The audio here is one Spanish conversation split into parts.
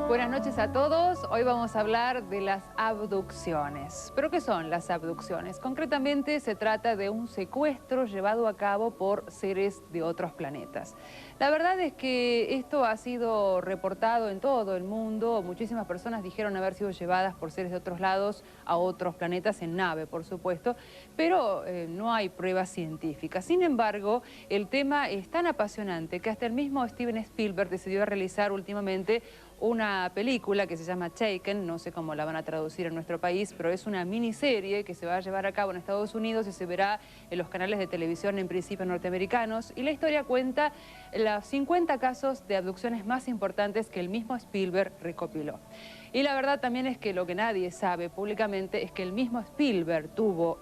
Buenas noches a todos. Hoy vamos a hablar de las abducciones. ¿Pero qué son las abducciones? Concretamente se trata de un secuestro llevado a cabo por seres de otros planetas. La verdad es que esto ha sido reportado en todo el mundo. Muchísimas personas dijeron haber sido llevadas por seres de otros lados a otros planetas en nave, por supuesto, pero no hay pruebas científicas. Sin embargo, el tema es tan apasionante que hasta el mismo Steven Spielberg decidió realizar últimamente una película que se llama Taken, no sé cómo la van a traducir en nuestro país, pero es una miniserie que se va a llevar a cabo en Estados Unidos y se verá en los canales de televisión en principio norteamericanos. Y la historia cuenta los 50 casos de abducciones más importantes que el mismo Spielberg recopiló. Y la verdad también es que lo que nadie sabe públicamente es que el mismo Spielberg tuvo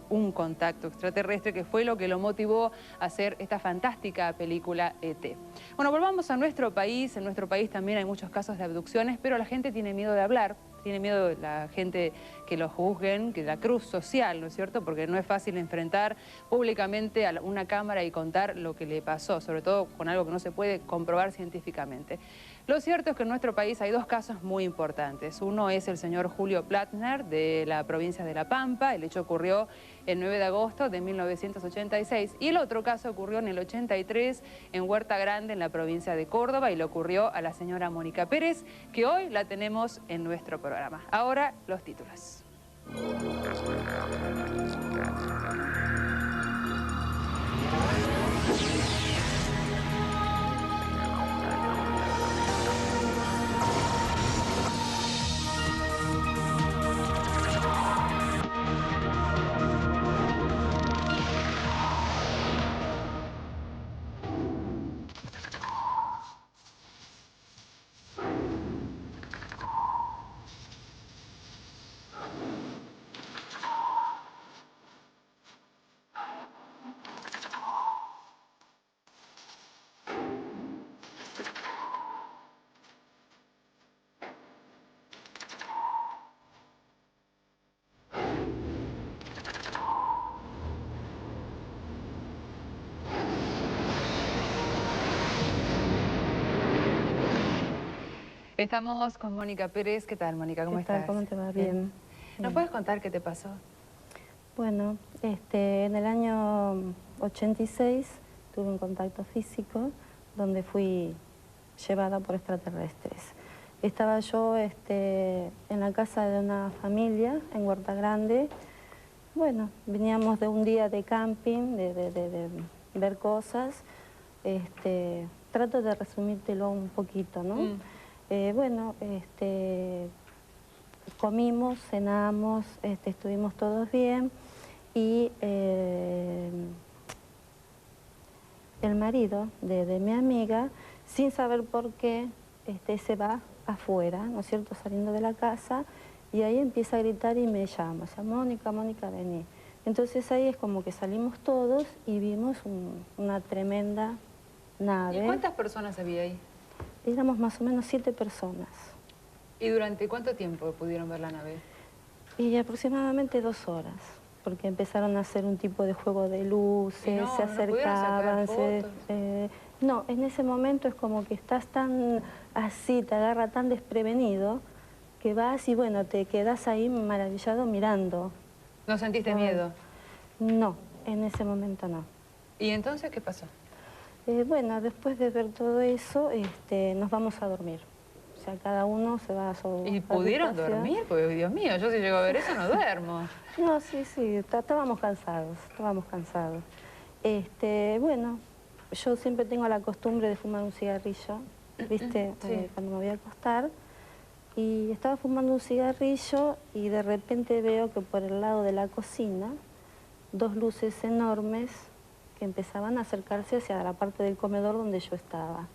un contacto extraterrestre que fue lo que lo motivó a hacer esta fantástica película E.T. Bueno, volvamos a nuestro país. En nuestro país también hay muchos casos de abducciones, pero la gente tiene miedo de hablar. Tiene miedo de la gente que lo juzguen, que la cruz social, ¿no es cierto? Porque no es fácil enfrentar públicamente a una cámara y contar lo que le pasó, sobre todo con algo que no se puede comprobar científicamente. Lo cierto es que en nuestro país hay dos casos muy importantes. Uno es el señor Julio Plattner, de la provincia de La Pampa. El hecho ocurrió el 9 de agosto de 1986. Y el otro caso ocurrió en el 83 en Huerta Grande, en la provincia de Córdoba, y le ocurrió a la señora Mónica Pérez, que hoy la tenemos en nuestro programa. Ahora, los títulos. Estamos con Mónica Pérez. ¿Qué tal, Mónica? ¿Cómo estás? ¿Cómo te va? Bien. ¿Nos puedes contar qué te pasó? Bueno, en el año 86 tuve un contacto físico donde fui llevada por extraterrestres. Estaba yo en la casa de una familia en Huerta Grande. Bueno, veníamos de un día de camping, de ver cosas. Trato de resumírtelo un poquito, ¿no? Bueno, comimos, cenamos, estuvimos todos bien y el marido de mi amiga, sin saber por qué, se va afuera, ¿no es cierto?, saliendo de la casa, y ahí empieza a gritar y me llama, o sea, Mónica, Mónica, vení. Entonces ahí es como que salimos todos y vimos una tremenda nave. ¿Y cuántas personas había ahí? Éramos más o menos 7 personas. ¿Y durante cuánto tiempo pudieron ver la nave? Y aproximadamente 2 horas, porque empezaron a hacer un tipo de juego de luces, se acercaban. No, en ese momento es como que estás tan así, te agarra tan desprevenido, que vas y bueno, te quedas ahí maravillado mirando. ¿No sentiste miedo? No, en ese momento no. ¿Y entonces qué pasó? Bueno, después de ver todo eso, nos vamos a dormir. O sea, cada uno se va a su ¿Y pudieron habitación. dormir? Porque, Dios mío, yo si llego a ver eso no duermo. No, sí, estábamos cansados, Bueno, yo siempre tengo la costumbre de fumar un cigarrillo, ¿viste? Sí. Cuando me voy a acostar. Y estaba fumando un cigarrillo y de repente veo que por el lado de la cocina, 2 luces enormes que empezaban a acercarse hacia la parte del comedor donde yo estaba.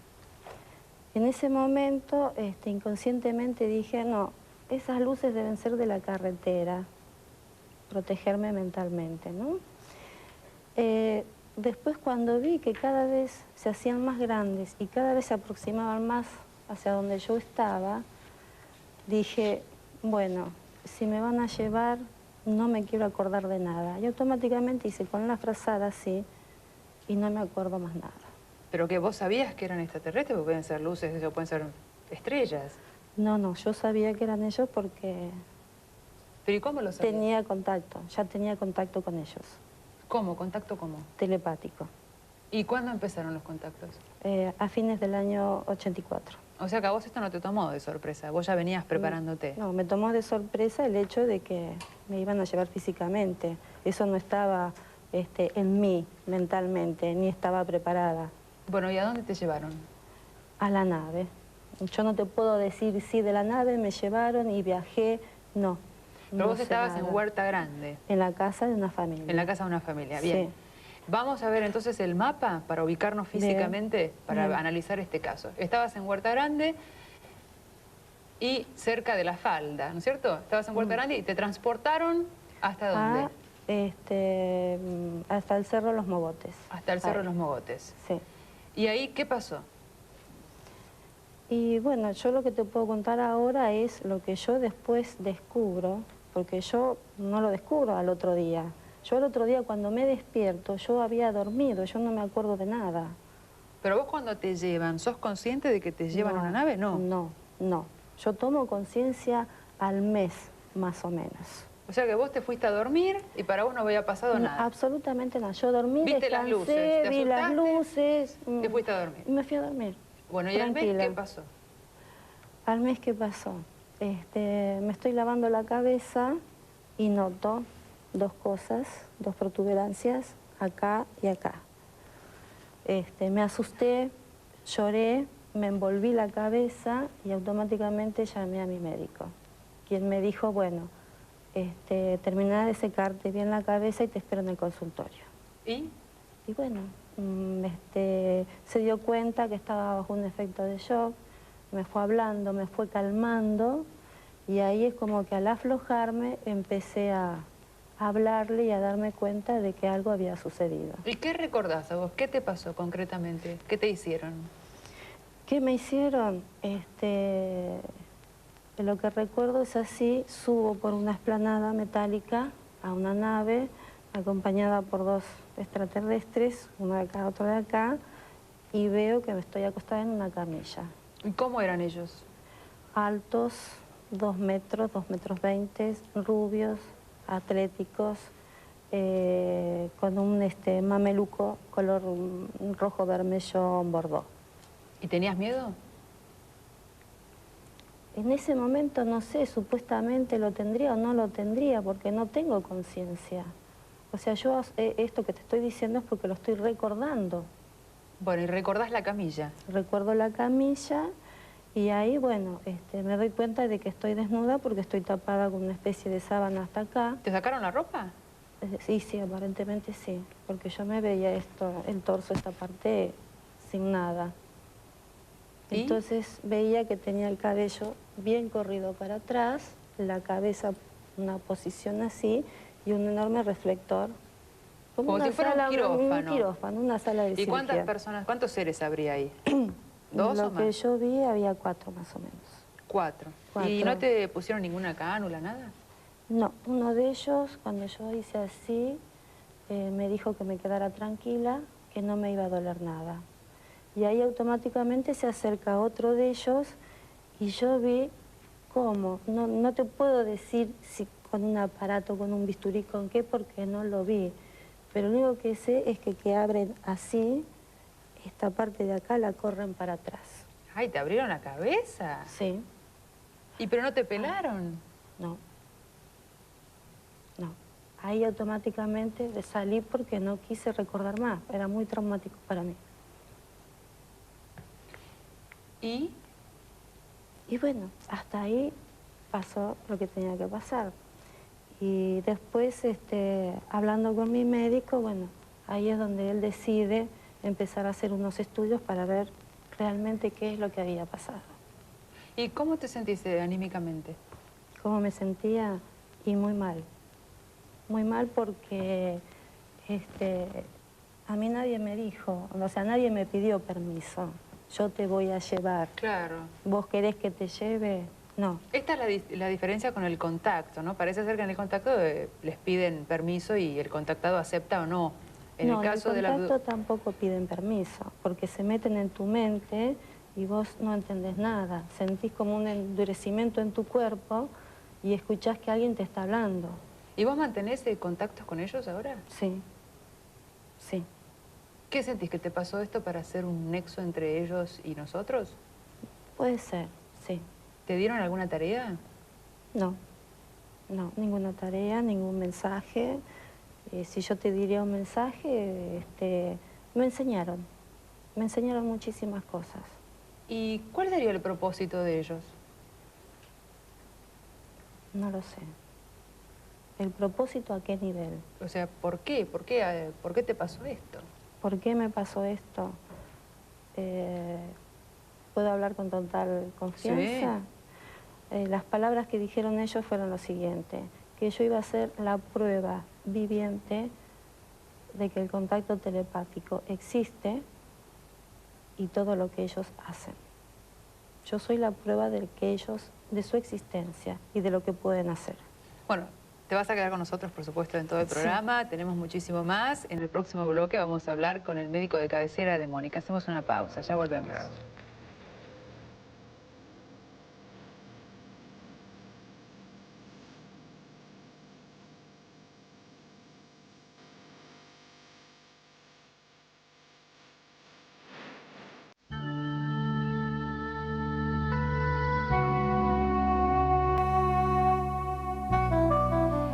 En ese momento, inconscientemente dije, no, esas luces deben ser de la carretera, protegerme mentalmente, ¿no? Después cuando vi que cada vez se hacían más grandes y cada vez se aproximaban más hacia donde yo estaba, dije, bueno, si me van a llevar, no me quiero acordar de nada. Y automáticamente hice con la frazada así, y no me acuerdo más nada. ¿Pero que vos sabías que eran extraterrestres? Porque pueden ser luces, o pueden ser estrellas. No, yo sabía que eran ellos porque ¿Pero y cómo lo sabías? tenía contacto, ya tenía contacto con ellos. ¿Cómo? ¿Contacto cómo? Telepático. ¿Y cuándo empezaron los contactos? A fines del año 84. O sea que a vos esto no te tomó de sorpresa, vos ya venías preparándote. No, me tomó de sorpresa el hecho de que me iban a llevar físicamente. Eso no estaba en mí mentalmente, ni estaba preparada. Bueno, ¿y a dónde te llevaron? A la nave. Yo no te puedo decir sí, de la nave me llevaron y viajé, no. Pero no vos sé estabas nada. en Huerta Grande. En la casa de una familia. En la casa de una familia, bien. Sí. Vamos a ver entonces el mapa para ubicarnos físicamente, para Bien. analizar este caso. Estabas en Huerta Grande y cerca de La Falda, ¿no es cierto? Estabas en Huerta Grande y te transportaron ¿hasta dónde? Hasta el Cerro Los Mogotes. Hasta el Cerro Ahí. Los Mogotes. Sí. ¿Y ahí qué pasó? Y bueno, yo lo que te puedo contar ahora es lo que yo después descubro, porque yo no lo descubro al otro día. Yo al otro día cuando me despierto, yo había dormido, yo no me acuerdo de nada. Pero vos cuando te llevan, ¿sos consciente de que te llevan a una nave? No. No. Yo tomo conciencia al mes, más o menos. O sea que vos te fuiste a dormir y para vos no había pasado nada. Absolutamente nada. Yo dormí, ¿Viste las descansé, luces? ¿Te vi las asustaste? luces. Te fuiste a dormir. Y me fui a dormir. Bueno, ¿y al mes Tranquila. qué pasó? Al mes, ¿qué pasó? Me estoy lavando la cabeza y noto dos cosas, dos protuberancias, acá y acá. Me asusté, lloré, me envolví la cabeza y automáticamente llamé a mi médico, quien me dijo, bueno, termina de secarte bien la cabeza y te espero en el consultorio. ¿Y? Y bueno, se dio cuenta que estaba bajo un efecto de shock, me fue hablando, me fue calmando y ahí es como que al aflojarme empecé a hablarle y a darme cuenta de que algo había sucedido. ¿Y qué recordás a vos? ¿Qué te pasó concretamente? ¿Qué te hicieron? ¿Qué me hicieron? Lo que recuerdo es así, subo por una explanada metálica a una nave acompañada por dos extraterrestres, uno de acá, otro de acá, y veo que me estoy acostada en una camilla. ¿Y cómo eran ellos? Altos, 2 metros, 2 metros 20, rubios, atléticos, con un mameluco color rojo vermelho bordó. ¿Y tenías miedo? En ese momento no sé, supuestamente lo tendría o no lo tendría porque no tengo conciencia. O sea, yo esto que te estoy diciendo es porque lo estoy recordando. Bueno, ¿y recordás la camilla? Recuerdo la camilla y ahí, bueno, me doy cuenta de que estoy desnuda porque estoy tapada con una especie de sábana hasta acá. ¿Te sacaron la ropa? Sí, aparentemente sí, porque yo me veía el torso, esta parte, sin nada. ¿Y? Entonces veía que tenía el cabello bien corrido para atrás, la cabeza en una posición así y un enorme reflector. Como si fuera un quirófano. Un quirófano, una sala de ¿Y cirugía. cuántas personas, cuántos seres habría ahí? ¿Dos o Lo más? que yo vi había 4 más o menos. 4. Cuatro. ¿Y no te pusieron ninguna cánula, nada? No, uno de ellos, cuando yo hice así, me dijo que me quedara tranquila, que no me iba a doler nada. Y ahí automáticamente se acerca otro de ellos y yo vi cómo. No te puedo decir si con un aparato, con un bisturí, con qué, porque no lo vi. Pero lo único que sé es que abren así, esta parte de acá la corren para atrás. Ay, ¿te abrieron la cabeza? Sí. ¿Y pero no te pelaron? No. Ahí automáticamente salí porque no quise recordar más. Era muy traumático para mí. ¿Y? Y bueno, hasta ahí pasó lo que tenía que pasar. Y después, hablando con mi médico, bueno, ahí es donde él decide empezar a hacer unos estudios para ver realmente qué es lo que había pasado. ¿Y cómo te sentiste anímicamente? ¿Cómo me sentía? Y muy mal. Muy mal porque a mí nadie me dijo, o sea, nadie me pidió permiso. Yo te voy a llevar. Claro. ¿Vos querés que te lleve? No. Esta es la diferencia con el contacto, ¿no? Parece ser que en el contacto les piden permiso y el contactado acepta o no En No, el caso en de el contacto tampoco piden permiso, porque se meten en tu mente y vos no entendés nada. Sentís como un endurecimiento en tu cuerpo y escuchás que alguien te está hablando. ¿Y vos mantenés contactos con ellos ahora? Sí, sí. ¿Qué sentís que te pasó esto para hacer un nexo entre ellos y nosotros? Puede ser, sí. ¿Te dieron alguna tarea? No, no, ninguna tarea, ningún mensaje. Si yo te diría un mensaje, me enseñaron muchísimas cosas. ¿Y cuál sería el propósito de ellos? No lo sé. ¿El propósito a qué nivel? O sea, ¿por qué? ¿Por qué te pasó esto? ¿Por qué me pasó esto? ¿Puedo hablar con total confianza? Sí. Las palabras que dijeron ellos fueron lo siguiente, que yo iba a ser la prueba viviente de que el contacto telepático existe y todo lo que ellos hacen. Yo soy la prueba de su existencia y de lo que pueden hacer. Bueno, te vas a quedar con nosotros, por supuesto, en todo el programa. Sí. Tenemos muchísimo más. En el próximo bloque vamos a hablar con el médico de cabecera de Mónica. Hacemos una pausa, ya volvemos.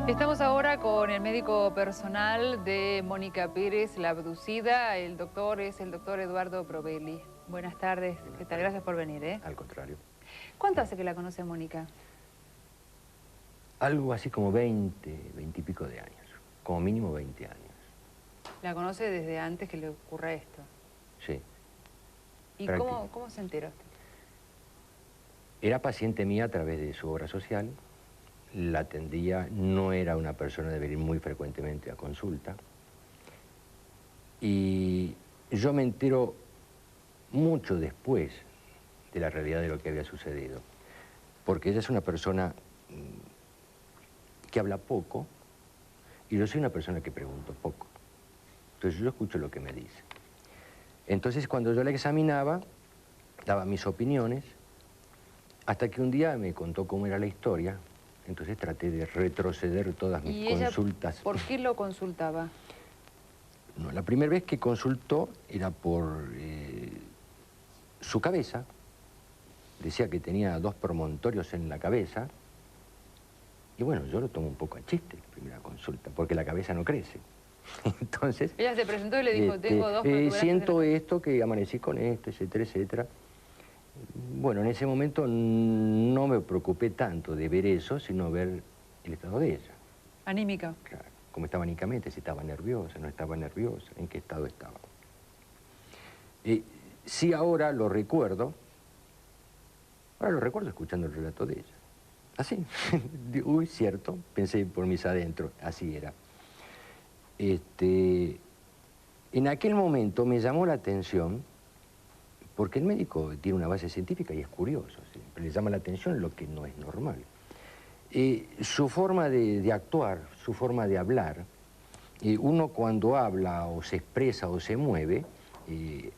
Estamos ahora con el médico personal de Mónica Pérez, la abducida. El doctor es el doctor Eduardo Provelli. Buenas tardes. ¿Qué tal? Gracias por venir, ¿eh? Al contrario. ¿Cuánto hace que la conoce Mónica? Algo así como 20 y pico de años. Como mínimo 20 años. ¿La conoce desde antes que le ocurra esto? Sí. ¿Y cómo se enteró usted? Era paciente mía a través de su obra social. La atendía, no era una persona de venir muy frecuentemente a consulta. Y yo me entero mucho después de la realidad de lo que había sucedido. Porque ella es una persona que habla poco y yo soy una persona que pregunto poco. Entonces yo escucho lo que me dice. Entonces cuando yo la examinaba, daba mis opiniones, hasta que un día me contó cómo era la historia. Entonces traté de retroceder todas mis consultas. ¿Por qué lo consultaba? No, la primera vez que consultó era por su cabeza. Decía que tenía 2 promontorios en la cabeza. Y bueno, yo lo tomo un poco a chiste, la primera consulta, porque la cabeza no crece. Entonces... Ella se presentó y le dijo, tengo 2 protuberancias siento esto, que amanecí con esto, etcétera, etcétera. Bueno, en ese momento no me preocupé tanto de ver eso, sino ver el estado de ella. ¿Anímica? Claro, cómo estaba anímicamente, si estaba nerviosa, no estaba nerviosa, en qué estado estaba. Sí, ahora lo recuerdo escuchando el relato de ella. Así, uy, cierto, pensé por mis adentros, así era. En aquel momento me llamó la atención, porque el médico tiene una base científica y es curioso, siempre le llama la atención lo que no es normal. Su forma de actuar, su forma de hablar, uno cuando habla o se expresa o se mueve,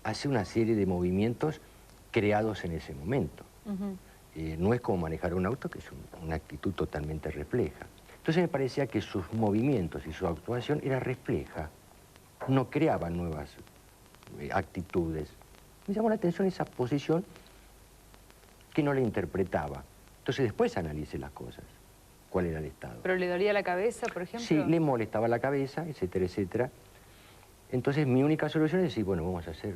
hace una serie de movimientos creados en ese momento. No es como manejar un auto, que es una actitud totalmente refleja. Entonces me parecía que sus movimientos y su actuación era refleja, no creaba nuevas actitudes. Me llamó la atención esa posición que no la interpretaba. Entonces después analicé las cosas, cuál era el estado. ¿Pero le dolía la cabeza, por ejemplo? Sí, le molestaba la cabeza, etcétera, etcétera. Entonces mi única solución es decir, bueno, vamos a hacer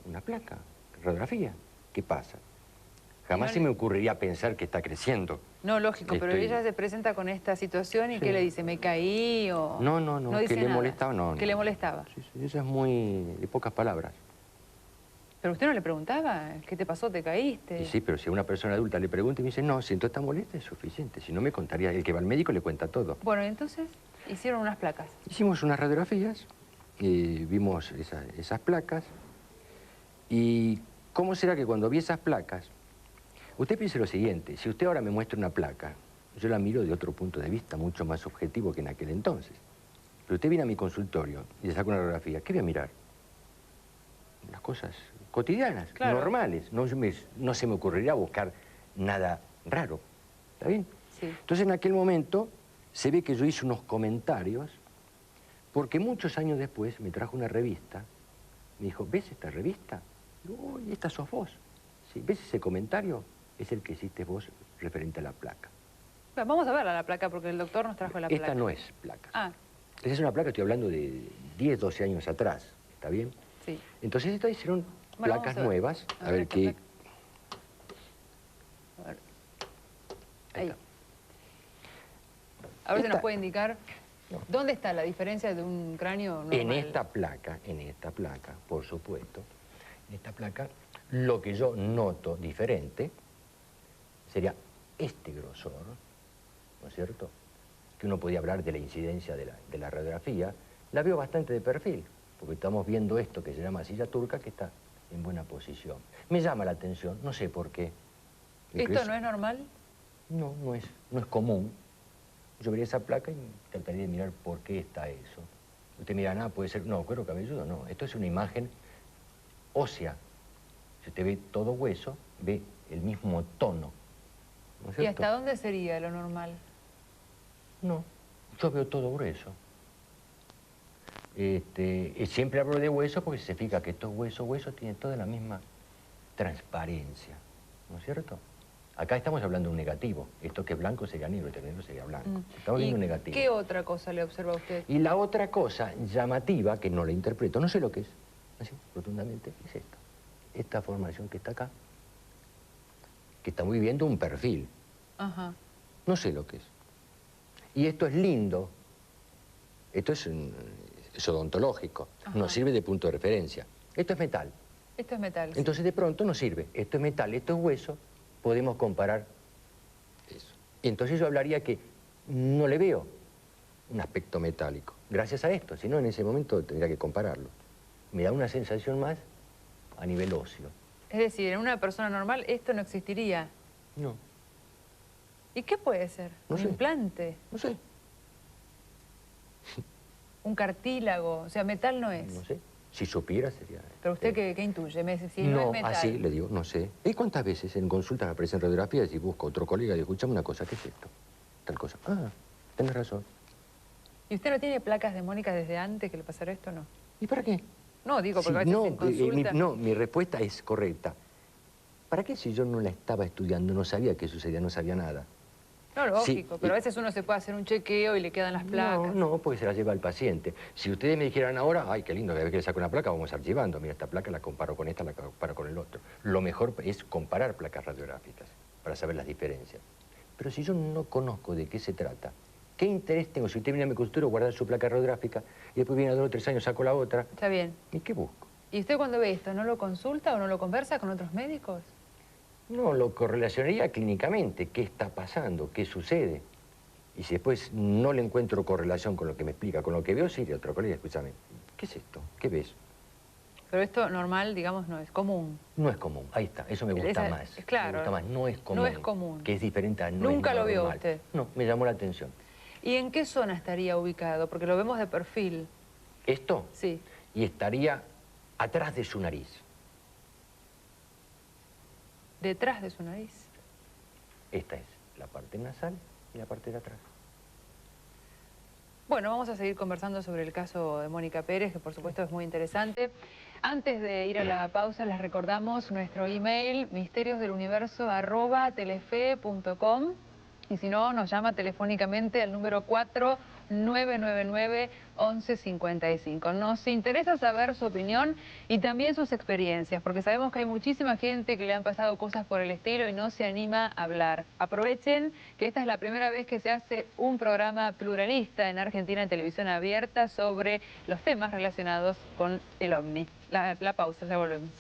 una placa, radiografía. ¿Qué pasa? Jamás se me ocurriría pensar que está creciendo. No, lógico, pero ella se presenta con esta situación y sí. ¿qué le dice? ¿Me caí o...? No, dice que le nada. molestaba, no. ¿Que le molestaba? Sí, eso es muy de pocas palabras. ¿Pero usted no le preguntaba? ¿Qué te pasó? ¿Te caíste? Y sí, pero si a una persona adulta le pregunta y me dice, no, si tú estás molesta es suficiente. Si no me contaría, el que va al médico le cuenta todo. Bueno, entonces hicieron unas placas. Hicimos unas radiografías, vimos esas placas. ¿Y cómo será que cuando vi esas placas, usted piense lo siguiente, si usted ahora me muestra una placa, yo la miro de otro punto de vista, mucho más objetivo que en aquel entonces. Pero usted viene a mi consultorio y le saca una radiografía. ¿Qué voy a mirar? Las cosas cotidianas, claro, normales. No se me ocurriría buscar nada raro. ¿Está bien? Sí. Entonces, en aquel momento, se ve que yo hice unos comentarios, porque muchos años después me trajo una revista. Me dijo, ¿ves esta revista? Digo, y esta sos vos. Sí, ¿ves ese comentario? Es el que hiciste vos referente a la placa. Vamos a ver la placa, porque el doctor nos trajo la placa. Esta no es placa. Ah. Esa es una placa, estoy hablando de 10, 12 años atrás. ¿Está bien? Sí. Entonces, estas hicieron placas nuevas. A ver qué... A ver. Ahí. A ver si nos puede indicar dónde está la diferencia de un cráneo normal. En esta placa, por supuesto, en esta placa, lo que yo noto diferente sería este grosor, ¿no es cierto? Que uno podía hablar de la incidencia de la radiografía. La veo bastante de perfil, porque estamos viendo esto que se llama silla turca, que está en buena posición. Me llama la atención, no sé por qué. ¿Esto no es normal? No, no es común. Yo vería esa placa y trataría de mirar por qué está eso. Usted mira, nada, puede ser, no, cuero cabelludo, no. Esto es una imagen ósea. Si usted ve todo hueso, ve el mismo tono. ¿No es cierto? ¿Y hasta dónde sería lo normal? No, yo veo todo grueso. Siempre hablo de hueso porque se fija que estos huesos tienen toda la misma transparencia. ¿No es cierto? Acá estamos hablando de un negativo. Esto que es blanco sería negro, este negro sería blanco. Estamos viendo un negativo. ¿Qué otra cosa le observa a usted? Y la otra cosa llamativa, que no la interpreto, no sé lo que es, así, rotundamente, es esto. Esta formación que está acá, que está muy viendo un perfil. Ajá. No sé lo que es. Y esto es lindo. Esto es odontológico. Ajá. Nos sirve de punto de referencia. Esto es metal. Esto es metal. Sí. Entonces de pronto nos sirve. Esto es metal, esto es hueso. Podemos comparar eso. Y entonces yo hablaría que no le veo un aspecto metálico. Gracias a esto, si no en ese momento tendría que compararlo. Me da una sensación más a nivel óseo. Es decir, en una persona normal esto no existiría. No. ¿Y qué puede ser? No ¿Un sé. implante? No sé. ¿Un cartílago? O sea, metal no es. No sé. Si supiera sería... ¿Pero usted qué intuye? Me dice, si no es metal. Así le digo, no sé. ¿Y cuántas veces en consultas aparecen radiografías y busco a otro colega y digo, escuchame una cosa, ¿qué es esto? Tal cosa. Ah, tenés razón. ¿Y usted no tiene placas demónicas desde antes que le pasara esto o no? ¿Y para qué? No, digo, porque a veces en consulta... mi respuesta es correcta. ¿Para qué si yo no la estaba estudiando, no sabía qué sucedía, no sabía nada? No, lógico, Sí, pero a veces uno se puede hacer un chequeo y le quedan las placas. No, porque se la lleva el paciente. Si ustedes me dijeran ahora, ay, qué lindo, cada vez que le saco una placa vamos archivando. Mira, esta placa la comparo con esta, la comparo con el otro. Lo mejor es comparar placas radiográficas para saber las diferencias. Pero si yo no conozco de qué se trata, ¿qué interés tengo? Si usted viene a mi consultorio, guardar su placa radiográfica y después viene a 2 o 3 años, saco la otra. Está bien. ¿Y qué busco? ¿Y usted cuando ve esto, no lo consulta o no lo conversa con otros médicos? No, lo correlacionaría clínicamente. ¿Qué está pasando? ¿Qué sucede? Y si después no le encuentro correlación con lo que me explica, con lo que veo, sí, de otro colega, escúchame, ¿qué es esto? ¿Qué ves? Pero esto normal, digamos, no es común. No es común, ahí está, eso me gusta más. Claro. Me gusta más, no es común. No es común. Que es diferente a no Nunca es lo vio normal. usted. No, me llamó la atención. ¿Y en qué zona estaría ubicado? Porque lo vemos de perfil. ¿Esto? Sí. Y estaría atrás de su nariz. Detrás de su nariz. Esta es la parte nasal y la parte de atrás. Bueno, vamos a seguir conversando sobre el caso de Mónica Pérez, que por supuesto es muy interesante. Antes de ir a la pausa, les recordamos nuestro email, misteriosdeluniverso@telefe.com. Y si no, nos llama telefónicamente al número 4999-1155. Nos interesa saber su opinión y también sus experiencias, porque sabemos que hay muchísima gente que le han pasado cosas por el estilo y no se anima a hablar. Aprovechen que esta es la primera vez que se hace un programa pluralista en Argentina en televisión abierta sobre los temas relacionados con el OVNI. La pausa, ya volvemos.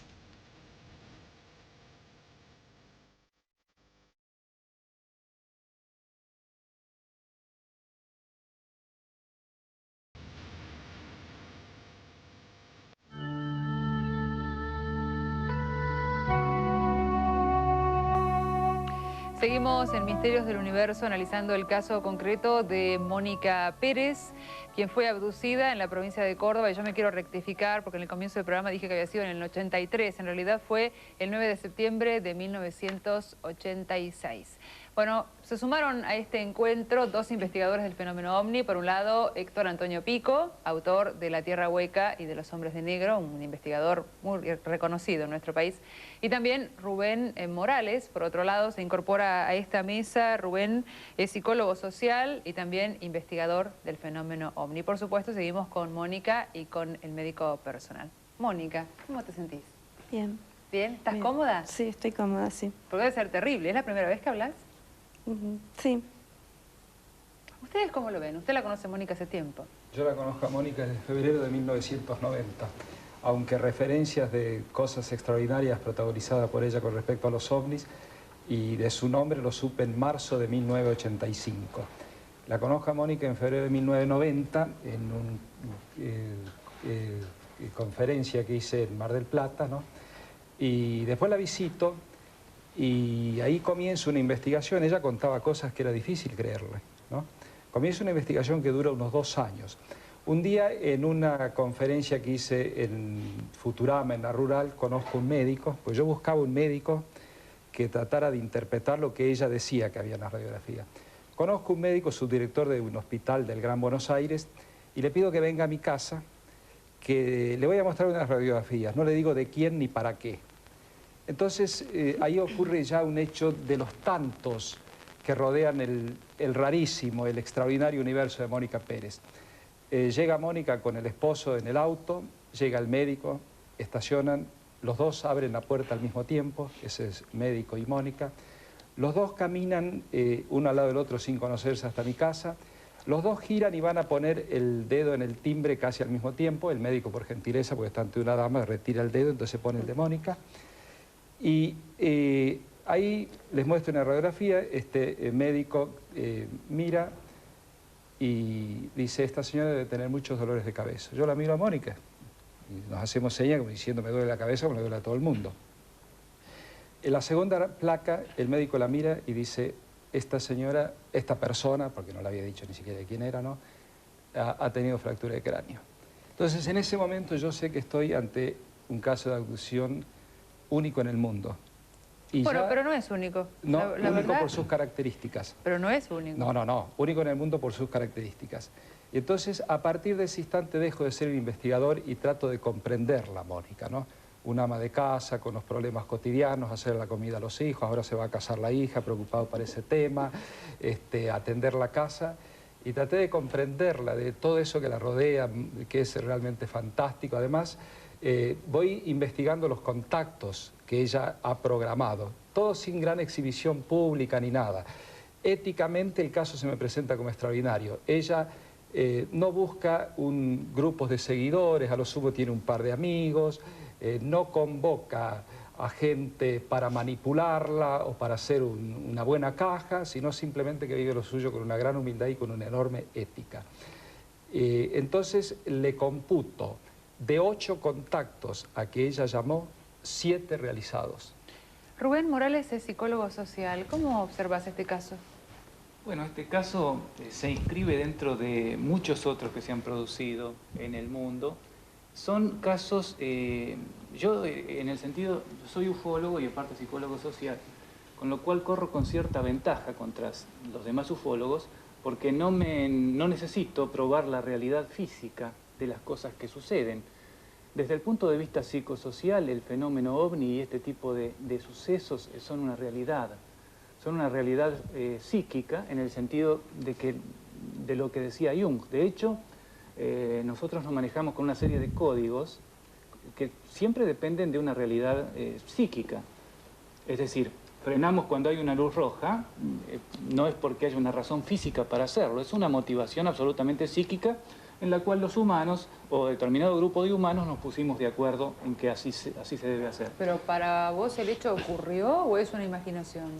Seguimos en Misterios del Universo analizando el caso concreto de Mónica Pérez, quien fue abducida en la provincia de Córdoba. Y yo me quiero rectificar porque en el comienzo del programa dije que había sido en el 83. En realidad fue el 9 de septiembre de 1986. Bueno, se sumaron a este encuentro dos investigadores del fenómeno OVNI. Por un lado, Héctor Antonio Pico, autor de La Tierra Hueca y de Los Hombres de Negro, un investigador muy reconocido en nuestro país. Y también Rubén Morales, por otro lado, se incorpora a esta mesa. Rubén es psicólogo social y también investigador del fenómeno OVNI. Por supuesto, seguimos con Mónica y con el médico personal. Mónica, ¿cómo te sentís? Bien. ¿Bien? ¿Estás Bien. cómoda? Sí, estoy cómoda, sí. Porque debe ser terrible. ¿Es la primera vez que hablas? Sí. ¿Ustedes cómo lo ven? Usted la conoce, Mónica, hace tiempo. Yo la conozco a Mónica desde febrero de 1990, aunque referencias de cosas extraordinarias protagonizadas por ella con respecto a los ovnis y de su nombre lo supe en marzo de 1985. La conozco a Mónica en febrero de 1990 en una conferencia que hice en Mar del Plata, ¿no? Y después la visito y ahí comienza una investigación. Ella contaba cosas que era difícil creerle, ¿no? Comienza una investigación que dura unos 2 años. Un día, en una conferencia que hice en Futurama, en la Rural, conozco un médico, pues yo buscaba un médico que tratara de interpretar lo que ella decía que había en la radiografía. Conozco un médico, subdirector de un hospital del Gran Buenos Aires, y le pido que venga a mi casa, que le voy a mostrar unas radiografías. No le digo de quién ni para qué. Entonces, ahí ocurre ya un hecho de los tantos que rodean el rarísimo, el extraordinario universo de Mónica Pérez. Llega Mónica con el esposo en el auto, llega el médico, estacionan, los dos abren la puerta al mismo tiempo, ese es médico y Mónica. Los dos caminan uno al lado del otro sin conocerse hasta mi casa. Los dos giran y van a poner el dedo en el timbre casi al mismo tiempo. El médico, por gentileza, porque está ante una dama, retira el dedo, entonces pone el de Mónica. Y ahí les muestro una radiografía. Este médico mira y dice: esta señora debe tener muchos dolores de cabeza. Yo la miro a Mónica y nos hacemos señas como diciendo: me duele la cabeza como le duele a todo el mundo. En la segunda placa el médico la mira y dice: esta señora, esta persona, porque no le había dicho ni siquiera de quién era, ¿no?, ha tenido fractura de cráneo. Entonces, en ese momento yo sé que estoy ante un caso de abducción único en el mundo. Y bueno, ya, pero no es único. No, la único verdad, por sus características. pero no es único. No, único en el mundo por sus características. Y entonces, a partir de ese instante dejo de ser un investigador y trato de comprenderla, Mónica, ¿no? Una ama de casa con los problemas cotidianos, hacer la comida a los hijos, ahora se va a casar la hija, preocupado por ese tema, atender la casa. Y traté de comprenderla, de todo eso que la rodea, que es realmente fantástico. Además, voy investigando los contactos que ella ha programado, todo sin gran exhibición pública ni nada. Éticamente el caso se me presenta como extraordinario. Ella no busca grupos de seguidores, a lo sumo tiene un par de amigos, no convoca a gente para manipularla o para hacer una buena caja, sino simplemente que vive lo suyo con una gran humildad y con una enorme ética. Entonces le computo de 8 contactos a que ella llamó, 7 realizados. Rubén Morales es psicólogo social. ¿Cómo observas este caso? Bueno, este caso se inscribe dentro de muchos otros que se han producido en el mundo. Son casos, yo en el sentido, soy ufólogo y aparte psicólogo social, con lo cual corro con cierta ventaja contra los demás ufólogos, porque no necesito probar la realidad física de las cosas que suceden. Desde el punto de vista psicosocial, el fenómeno OVNI y este tipo de sucesos son una realidad. Son una realidad psíquica en el sentido de lo que decía Jung. De hecho, nosotros nos manejamos con una serie de códigos que siempre dependen de una realidad psíquica. Es decir, frenamos cuando hay una luz roja, no es porque haya una razón física para hacerlo, es una motivación absolutamente psíquica en la cual los humanos, o determinado grupo de humanos, nos pusimos de acuerdo en que así se debe hacer. ¿Pero para vos el hecho ocurrió o es una imaginación?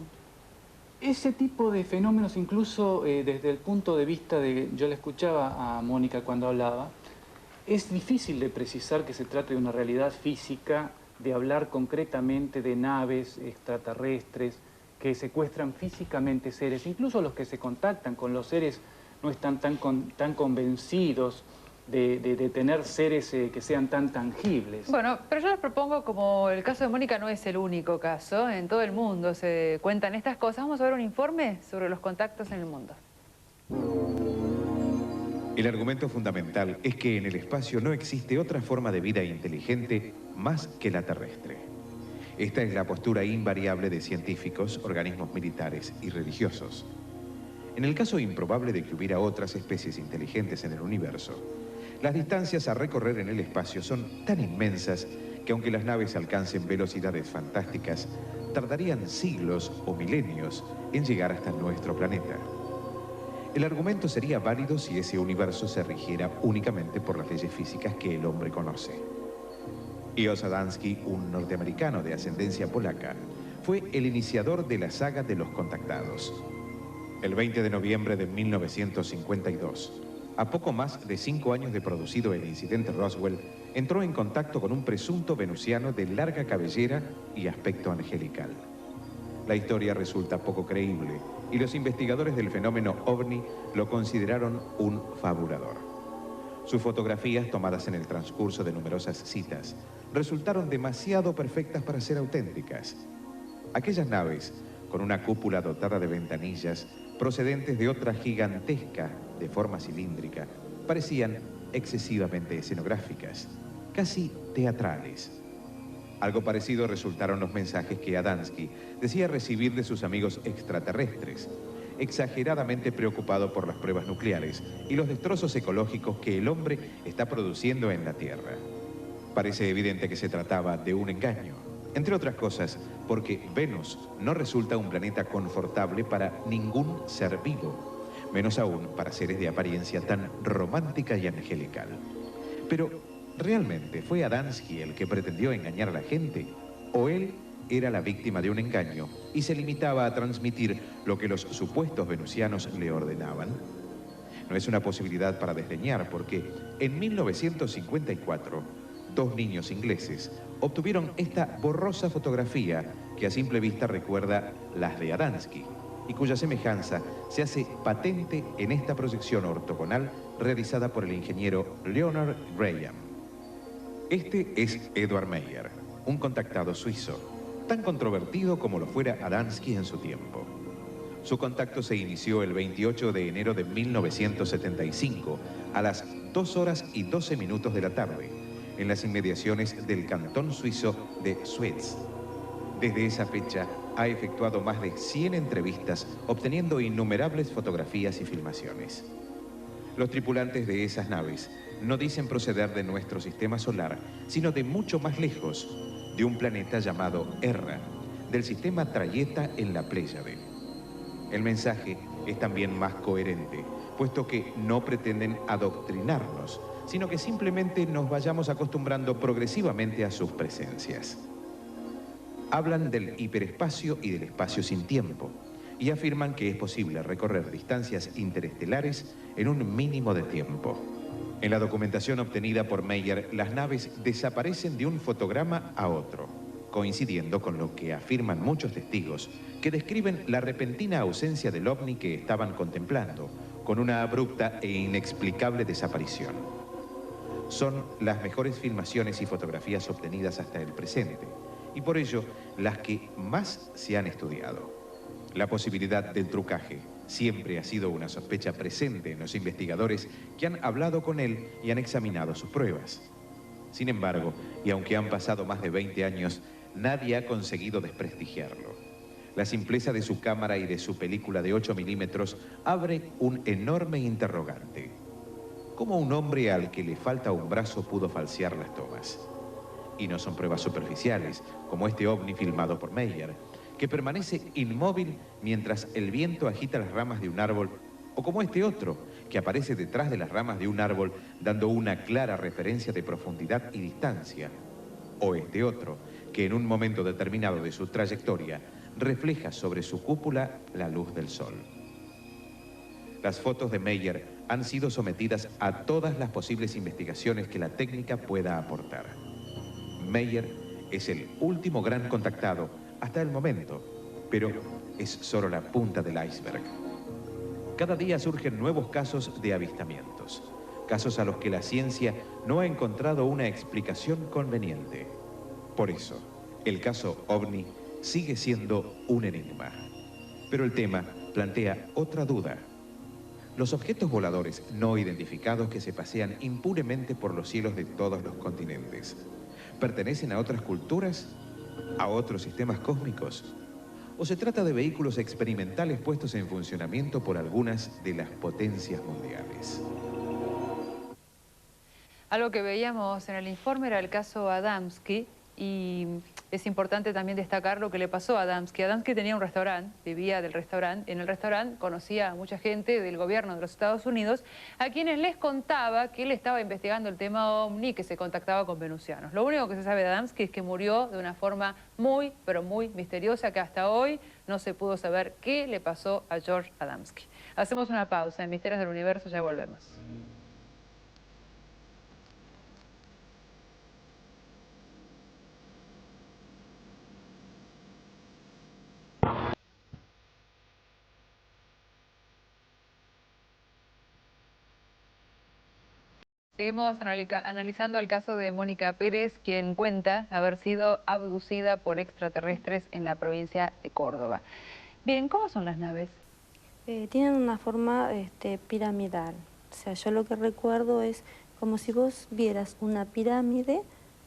Ese tipo de fenómenos, incluso desde el punto de vista de... Yo le escuchaba a Mónica cuando hablaba, es difícil de precisar que se trate de una realidad física, de hablar concretamente de naves extraterrestres que secuestran físicamente seres, incluso los que se contactan con los seres no están tan convencidos de tener seres que sean tan tangibles. Bueno, pero yo les propongo, como el caso de Mónica no es el único caso, en todo el mundo se cuentan estas cosas, vamos a ver un informe sobre los contactos en el mundo. El argumento fundamental es que en el espacio no existe otra forma de vida inteligente más que la terrestre. Esta es la postura invariable de científicos, organismos militares y religiosos. En el caso improbable de que hubiera otras especies inteligentes en el universo, las distancias a recorrer en el espacio son tan inmensas que aunque las naves alcancen velocidades fantásticas, tardarían siglos o milenios en llegar hasta nuestro planeta. El argumento sería válido si ese universo se rigiera únicamente por las leyes físicas que el hombre conoce. Ios Adamski, un norteamericano de ascendencia polaca, fue el iniciador de la saga de los contactados. El 20 de noviembre de 1952, a poco más de 5 años de producido el incidente Roswell, entró en contacto con un presunto venusiano de larga cabellera y aspecto angelical. La historia resulta poco creíble y los investigadores del fenómeno OVNI lo consideraron un fabulador. Sus fotografías, tomadas en el transcurso de numerosas citas, resultaron demasiado perfectas para ser auténticas. Aquellas naves, con una cúpula dotada de ventanillas, procedentes de otra gigantesca de forma cilíndrica, parecían excesivamente escenográficas, casi teatrales. Algo parecido resultaron los mensajes que Adamski decía recibir de sus amigos extraterrestres, exageradamente preocupado por las pruebas nucleares y los destrozos ecológicos que el hombre está produciendo en la Tierra. Parece evidente que se trataba de un engaño, entre otras cosas porque Venus no resulta un planeta confortable para ningún ser vivo, menos aún para seres de apariencia tan romántica y angelical. Pero, ¿realmente fue Adamski el que pretendió engañar a la gente? ¿O él era la víctima de un engaño y se limitaba a transmitir lo que los supuestos venusianos le ordenaban? No es una posibilidad para desdeñar porque en 1954, 2 niños ingleses obtuvieron esta borrosa fotografía que a simple vista recuerda las de Adamski y cuya semejanza se hace patente en esta proyección ortogonal realizada por el ingeniero Leonard Graham. Este es Edward Meyer, un contactado suizo, tan controvertido como lo fuera Adamski en su tiempo. Su contacto se inició el 28 de enero de 1975 a las 2:12 de la tarde, en las inmediaciones del cantón suizo de Suez. Desde esa fecha ha efectuado más de 100 entrevistas, obteniendo innumerables fotografías y filmaciones. Los tripulantes de esas naves no dicen proceder de nuestro sistema solar, sino de mucho más lejos, de un planeta llamado Erra, del sistema Trayeta en la Pléyade. El mensaje es también más coherente, puesto que no pretenden adoctrinarnos, sino que simplemente nos vayamos acostumbrando progresivamente a sus presencias. Hablan del hiperespacio y del espacio sin tiempo, y afirman que es posible recorrer distancias interestelares en un mínimo de tiempo. En la documentación obtenida por Meyer, las naves desaparecen de un fotograma a otro, coincidiendo con lo que afirman muchos testigos, que describen la repentina ausencia del ovni que estaban contemplando, con una abrupta e inexplicable desaparición. Son las mejores filmaciones y fotografías obtenidas hasta el presente, y por ello las que más se han estudiado. La posibilidad del trucaje siempre ha sido una sospecha presente en los investigadores que han hablado con él y han examinado sus pruebas. Sin embargo, y aunque han pasado más de 20 años, nadie ha conseguido desprestigiarlo. La simpleza de su cámara y de su película de 8 milímetros abre un enorme interrogante. ¿Cómo un hombre al que le falta un brazo pudo falsear las tomas? Y no son pruebas superficiales, como este ovni filmado por Meyer, que permanece inmóvil mientras el viento agita las ramas de un árbol, o como este otro, que aparece detrás de las ramas de un árbol dando una clara referencia de profundidad y distancia, o este otro, que en un momento determinado de su trayectoria refleja sobre su cúpula la luz del sol. Las fotos de Meyer han sido sometidas a todas las posibles investigaciones que la técnica pueda aportar. Meyer es el último gran contactado hasta el momento, Pero es solo la punta del iceberg. Cada día surgen nuevos casos de avistamientos, casos a los que la ciencia no ha encontrado una explicación conveniente. Por eso, el caso OVNI sigue siendo un enigma. Pero el tema plantea otra duda. Los objetos voladores no identificados que se pasean impunemente por los cielos de todos los continentes, ¿pertenecen a otras culturas? ¿A otros sistemas cósmicos? ¿O se trata de vehículos experimentales puestos en funcionamiento por algunas de las potencias mundiales? Algo que veíamos en el informe era el caso Adamski, y es importante también destacar lo que le pasó a Adamski. Adamski tenía un restaurante, vivía del restaurante. En el restaurante conocía a mucha gente del gobierno de los Estados Unidos, a quienes les contaba que él estaba investigando el tema OVNI, que se contactaba con venusianos. Lo único que se sabe de Adamski es que murió de una forma muy, pero muy misteriosa, que hasta hoy no se pudo saber qué le pasó a George Adamski. Hacemos una pausa en Misterios del Universo, ya volvemos. Seguimos analizando el caso de Mónica Pérez, quien cuenta haber sido abducida por extraterrestres en la provincia de Córdoba. Bien, ¿cómo son las naves? Tienen una forma piramidal. O sea, yo lo que recuerdo es como si vos vieras una pirámide,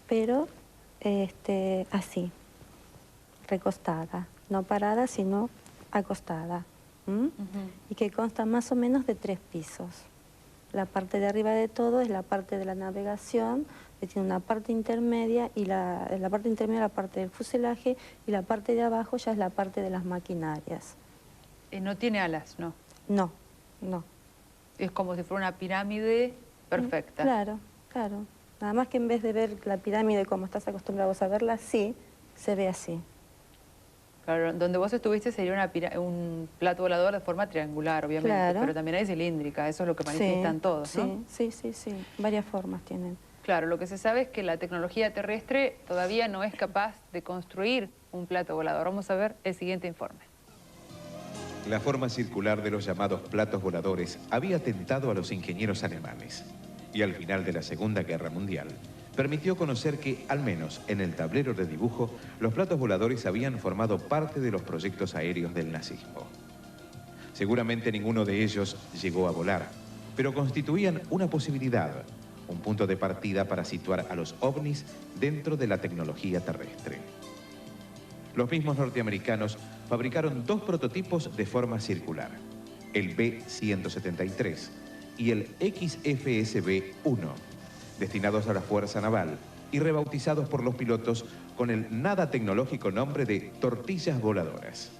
pero así, recostada. No parada, sino acostada. Y que consta más o menos de 3 pisos. La parte de arriba de todo es la parte de la navegación, que tiene una parte intermedia, y la parte intermedia es la parte del fuselaje, y la parte de abajo ya es la parte de las maquinarias. No tiene alas, ¿no? No, no. Es como si fuera una pirámide perfecta. Claro, claro. Nada más que en vez de ver la pirámide como estás acostumbrados a verla así, se ve así. Claro, donde vos estuviste sería un plato volador de forma triangular, obviamente, claro. Pero también hay cilíndrica, eso es lo que manifiestan todos, ¿no? Sí, varias formas tienen. Claro, lo que se sabe es que la tecnología terrestre todavía no es capaz de construir un plato volador. Vamos a ver el siguiente informe. La forma circular de los llamados platos voladores había tentado a los ingenieros alemanes y al final de la Segunda Guerra Mundial permitió conocer que, al menos en el tablero de dibujo, los platos voladores habían formado parte de los proyectos aéreos del nazismo. Seguramente ninguno de ellos llegó a volar, pero constituían una posibilidad, un punto de partida para situar a los ovnis dentro de la tecnología terrestre. Los mismos norteamericanos fabricaron 2 prototipos de forma circular, el B-173 y el XFSB-1, destinados a la Fuerza Naval y rebautizados por los pilotos con el nada tecnológico nombre de tortillas voladoras.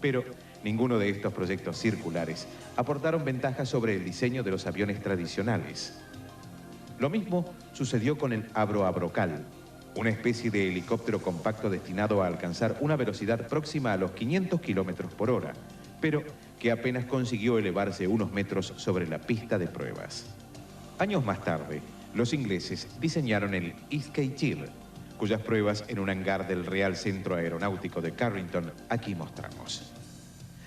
Pero ninguno de estos proyectos circulares aportaron ventajas sobre el diseño de los aviones tradicionales. Lo mismo sucedió con el Abro-Abrocal, una especie de helicóptero compacto destinado a alcanzar una velocidad próxima a los 500 kilómetros por hora, pero que apenas consiguió elevarse unos metros sobre la pista de pruebas. Años más tarde, los ingleses diseñaron el Escape, cuyas pruebas en un hangar del Real Centro Aeronáutico de Carrington aquí mostramos.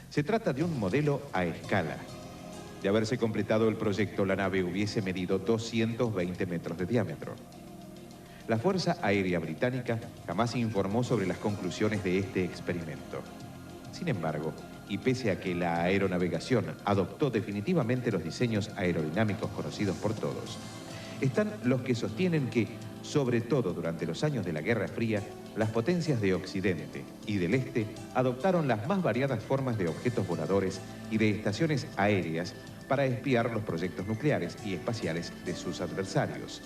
Se trata de un modelo a escala. De haberse completado el proyecto, la nave hubiese medido 220 metros de diámetro. La Fuerza Aérea Británica jamás informó sobre las conclusiones de este experimento. Sin embargo, y pese a que la aeronavegación adoptó definitivamente los diseños aerodinámicos conocidos por todos, están los que sostienen que, sobre todo durante los años de la Guerra Fría, las potencias de Occidente y del Este adoptaron las más variadas formas de objetos voladores y de estaciones aéreas para espiar los proyectos nucleares y espaciales de sus adversarios.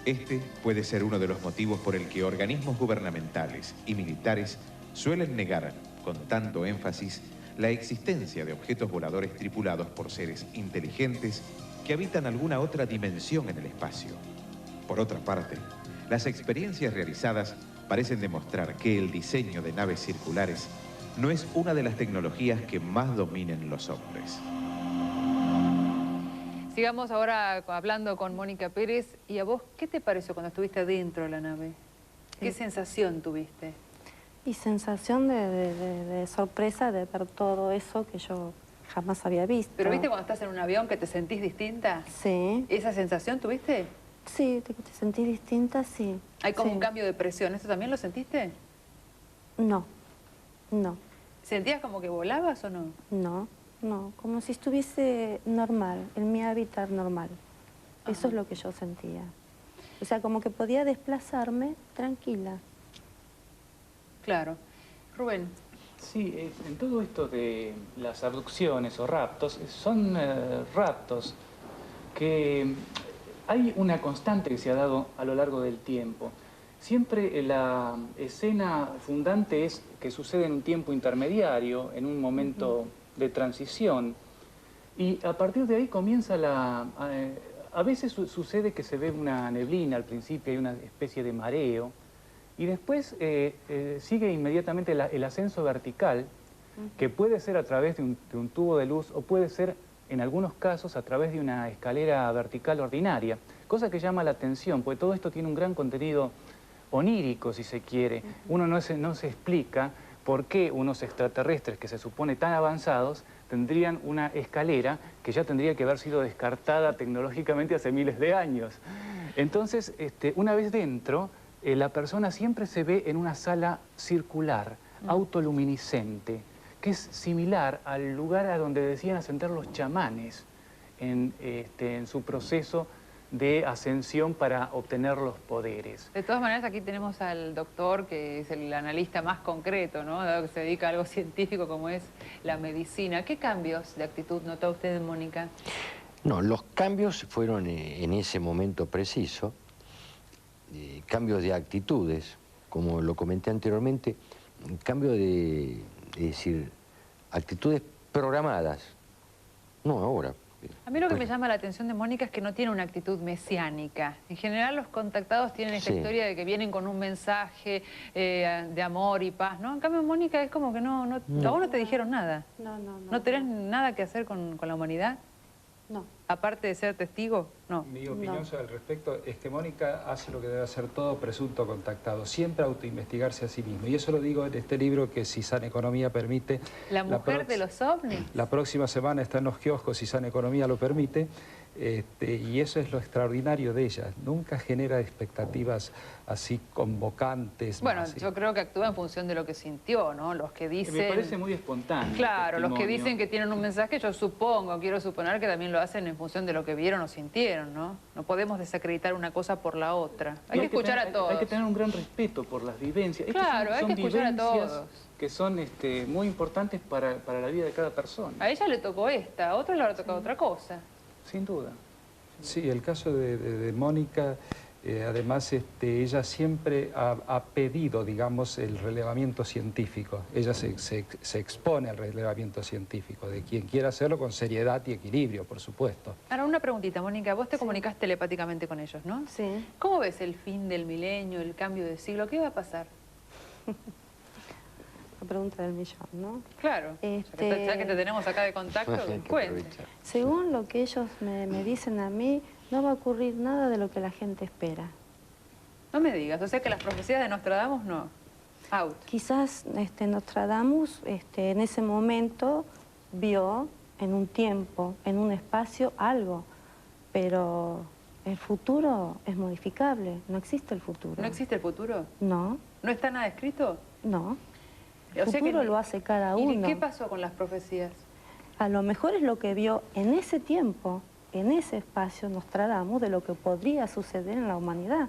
Este puede ser uno de los motivos por el que organismos gubernamentales y militares suelen negar con tanto énfasis la existencia de objetos voladores tripulados por seres inteligentes que habitan alguna otra dimensión en el espacio. Por otra parte, las experiencias realizadas parecen demostrar que el diseño de naves circulares no es una de las tecnologías que más dominen los hombres. Sigamos ahora hablando con Mónica Pérez. ¿Y a vos qué te pareció cuando estuviste adentro de la nave? ¿Qué sensación tuviste? Y sensación de sorpresa de ver todo eso que yo jamás había visto. ¿Pero viste cuando estás en un avión que te sentís distinta? Sí. ¿Esa sensación tuviste? Sí, te sentí distinta, sí. Hay como sí. un cambio de presión. ¿Eso también lo sentiste? No, no, ¿Sentías como que volabas o no? no, no. Como si estuviese normal, en mi hábitat normal. Eso es lo que yo sentía. O sea, como que podía desplazarme tranquila. Claro. Rubén. Sí, en todo esto de las abducciones o raptos, son raptos que hay una constante que se ha dado a lo largo del tiempo. Siempre la escena fundante es que sucede en un tiempo intermediario, en un momento de transición, y a partir de ahí comienza a veces sucede que se ve una neblina al principio, hay una especie de mareo, y después sigue inmediatamente el ascenso vertical, que puede ser a través de un tubo de luz o puede ser, en algunos casos, a través de una escalera vertical ordinaria, cosa que llama la atención, porque todo esto tiene un gran contenido onírico, si se quiere. Uno no se explica por qué unos extraterrestres que se supone tan avanzados tendrían una escalera que ya tendría que haber sido descartada tecnológicamente hace miles de años. Entonces, una vez dentro, la persona siempre se ve en una sala circular, autoluminiscente, que es similar al lugar a donde decían asentar los chamanes en su proceso de ascensión para obtener los poderes. De todas maneras, aquí tenemos al doctor, que es el analista más concreto, ¿no? Dado que se dedica a algo científico como es la medicina. ¿Qué cambios de actitud notó usted, Mónica? No, los cambios fueron en ese momento preciso, cambios de actitudes, como lo comenté anteriormente, cambio de, es decir, actitudes programadas, no ahora. A mí lo que me llama la atención de Mónica es que no tiene una actitud mesiánica. En general los contactados tienen esta historia de que vienen con un mensaje de amor y paz, ¿no? En cambio Mónica es como que a vos no te dijeron nada. No. ¿No tenés nada que hacer con la humanidad? No. Aparte de ser testigo, no. Mi opinión sobre el respecto es que Mónica hace lo que debe hacer todo presunto contactado, siempre autoinvestigarse a sí mismo. Y eso lo digo en este libro que, si Sana Economía permite... La mujer de los ovnis. La próxima semana está en los kioscos, si Sana Economía lo permite, y eso es lo extraordinario de ella. Nunca genera expectativas así convocantes. Bueno, así. yo creo que actúa en función de lo que sintió, ¿no? Los que dicen... Me parece muy espontáneo. Claro, los que testimonio. dicen que tienen un mensaje, yo quiero suponer que también lo hacen en función de lo que vieron o sintieron, ¿no? No podemos desacreditar una cosa por la otra. Hay que escuchar a todos. Hay que tener un gran respeto por las vivencias. Claro, hay que escuchar a todos. Que son muy importantes para la vida de cada persona. A ella le tocó esta, a otro le habrá tocado otra cosa. Sin duda. Sí, el caso de Mónica, además ella siempre ha pedido, digamos, el relevamiento científico. Ella se expone al relevamiento científico, de quien quiera hacerlo con seriedad y equilibrio, por supuesto. Ahora, una preguntita, Mónica. Vos te comunicás telepáticamente con ellos, ¿no? Sí. ¿Cómo ves el fin del milenio, el cambio de siglo? ¿Qué va a pasar? La pregunta del millón, ¿no? Claro, ya que te tenemos acá de contacto, cuente. Según lo que ellos me dicen a mí, no va a ocurrir nada de lo que la gente espera. No me digas, o sea que las profecías de Nostradamus no. Out. Quizás Nostradamus en ese momento vio en un tiempo, en un espacio, algo, pero el futuro es modificable, no existe el futuro. ¿No existe el futuro? No, ¿No está nada escrito? no. O El sea futuro que- lo hace cada ¿Y uno. qué pasó con las profecías? A lo mejor es lo que vio en ese tiempo, en ese espacio Nostradamus, de lo que podría suceder en la humanidad.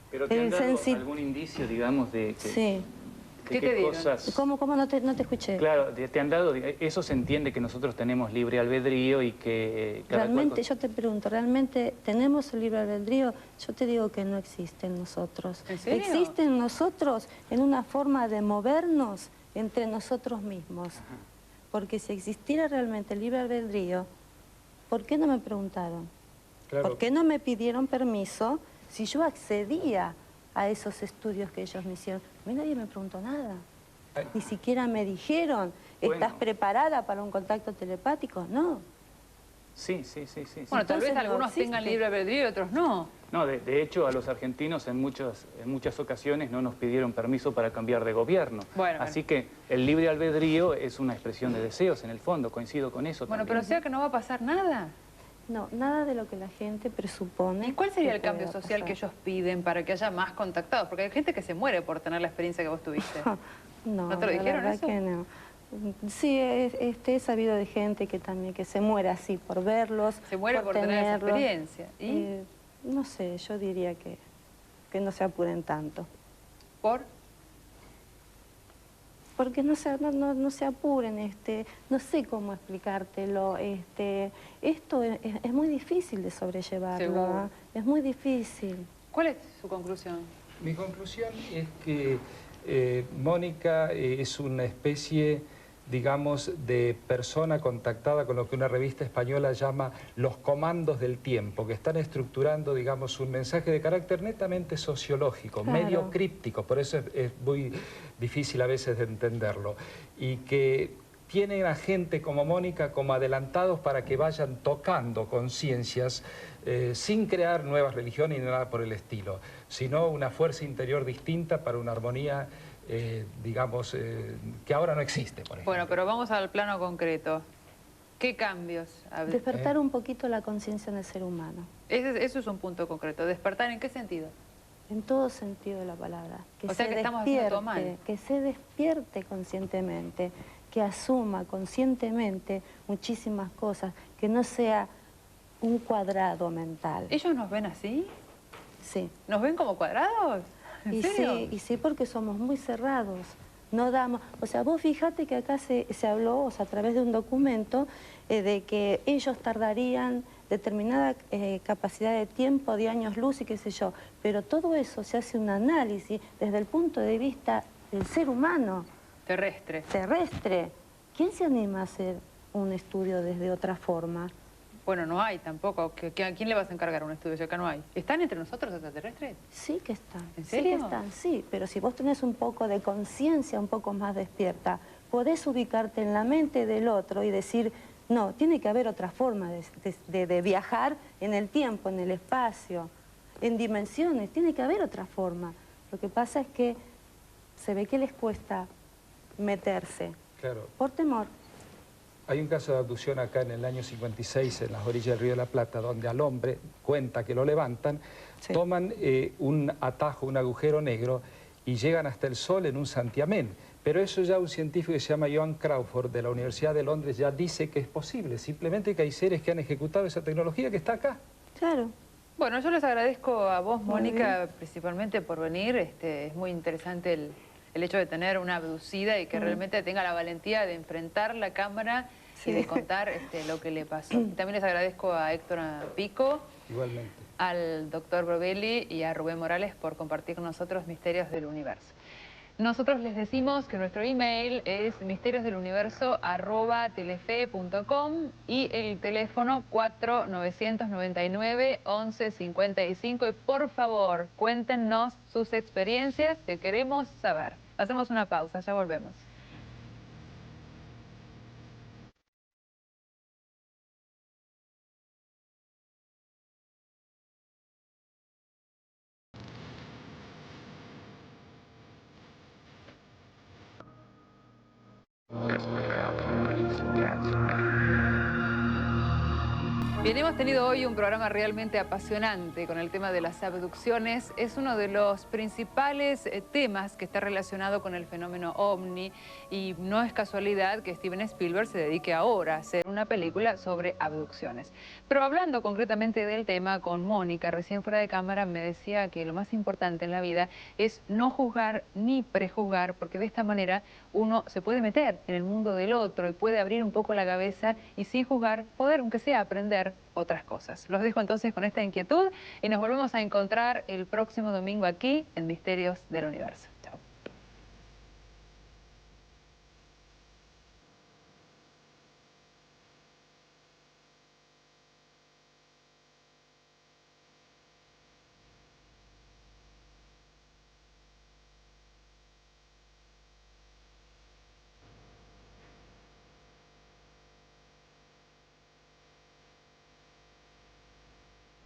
Pero te han El dado sensi- algún indicio, digamos, de que... Sí. ¿Qué te dieron? cosas... ¿Cómo no te escuché? Claro, te han dado... Eso se entiende que nosotros tenemos libre albedrío y que... cada cual Realmente, yo te pregunto, ¿realmente tenemos el libre albedrío? Yo te digo que no existe en nosotros. ¿En serio? Existe en nosotros en una forma de movernos entre nosotros mismos. Porque si existiera realmente el libre albedrío, ¿por qué no me preguntaron? Claro. ¿Por qué no me pidieron permiso si yo accedía a esos estudios que ellos me hicieron? A mí nadie me preguntó nada. Ay. Ni siquiera me dijeron, ¿estás Bueno. preparada para un contacto telepático? No. Sí. Bueno, tal vez Entonces no algunos existe. tengan libre albedrío y otros no. No, de hecho, a los argentinos en muchas ocasiones no nos pidieron permiso para cambiar de gobierno. Bueno, Así que el libre albedrío es una expresión de deseos, en el fondo, coincido con eso Bueno, también. pero o sea que no va a pasar nada. No, nada de lo que la gente presupone. ¿Y cuál sería que el cambio pueda social que pasar. ellos piden para que haya más contactados? Porque hay gente que se muere por tener la experiencia que vos tuviste. No, ¿No te lo la dijeron verdad eso? que no. Sí, he sabido de gente que también que se muere así por verlos. Se muere por tener esa tenerlos. experiencia. ¿Y No sé, yo diría que no se apuren tanto. por? Porque no se apuren, no sé cómo explicártelo. Esto es muy difícil de sobrellevarlo. Seguro. Es muy difícil. ¿Cuál es su conclusión? Mi conclusión es que Mónica es una especie, digamos, de persona contactada con lo que una revista española llama los comandos del tiempo, que están estructurando, digamos, un mensaje de carácter netamente sociológico, Claro. medio críptico, por eso es muy difícil a veces de entenderlo, y que tienen a gente como Mónica como adelantados para que vayan tocando conciencias sin crear nuevas religiones ni nada por el estilo, sino una fuerza interior distinta para una armonía, digamos, que ahora no existe, por ejemplo. Bueno, pero vamos al plano concreto. ¿Qué cambios? Despertar un poquito la conciencia en el ser humano. Eso es un punto concreto. ¿Despertar en qué sentido? En todo sentido de la palabra. O sea que estamos haciendo todo mal. Que se despierte conscientemente, que asuma conscientemente muchísimas cosas, que no sea un cuadrado mental. ¿Ellos nos ven así? Sí. ¿Nos ven como cuadrados? ¿En serio? Y sí, porque somos muy cerrados. No damos, o sea, vos fíjate que acá se habló, o sea, a través de un documento, de que ellos tardarían determinada capacidad de tiempo, de años luz y qué sé yo, pero todo eso se hace un análisis desde el punto de vista del ser humano, Terrestre. terrestre. ¿Quién se anima a hacer un estudio desde otra forma? Bueno, no hay tampoco. ¿A quién le vas a encargar un estudio si acá no hay? ¿Están entre nosotros extraterrestres? Sí que están. ¿En Sí serio? que están, sí, pero si vos tenés un poco de conciencia, un poco más despierta, podés ubicarte en la mente del otro y decir, no, tiene que haber otra forma de viajar en el tiempo, en el espacio, en dimensiones, tiene que haber otra forma. Lo que pasa es que se ve que les cuesta meterse, Claro. por temor. Hay un caso de abducción acá en el año 56 en las orillas del Río de la Plata, donde al hombre cuenta que lo levantan, Sí. toman un atajo, un agujero negro y llegan hasta el Sol en un santiamén. Pero eso ya un científico que se llama Joan Crawford de la Universidad de Londres ya dice que es posible, simplemente que hay seres que han ejecutado esa tecnología que está acá. Claro. Bueno, yo les agradezco a vos, Muy Mónica, principalmente por venir. Es muy interesante el hecho de tener una abducida y que realmente tenga la valentía de enfrentar la cámara y de contar lo que le pasó. Y también les agradezco a Héctor Pico, Igualmente. al doctor Brovelli y a Rubén Morales por compartir con nosotros Misterios del Universo. Nosotros les decimos que nuestro email es misteriosdeluniverso@telefe.com y el teléfono 4999-1155. Y por favor, cuéntenos sus experiencias, que queremos saber. Hacemos una pausa, ya volvemos. Bien, hemos tenido hoy un programa realmente apasionante con el tema de las abducciones. Es uno de los principales temas que está relacionado con el fenómeno OVNI y no es casualidad que Steven Spielberg se dedique ahora a hacer una película sobre abducciones. Pero hablando concretamente del tema con Mónica, recién fuera de cámara me decía que lo más importante en la vida es no juzgar ni prejuzgar, porque de esta manera uno se puede meter en el mundo del otro y puede abrir un poco la cabeza y sin juzgar poder, aunque sea, aprender otras cosas. Los dejo entonces con esta inquietud y nos volvemos a encontrar el próximo domingo aquí en Misterios del Universo.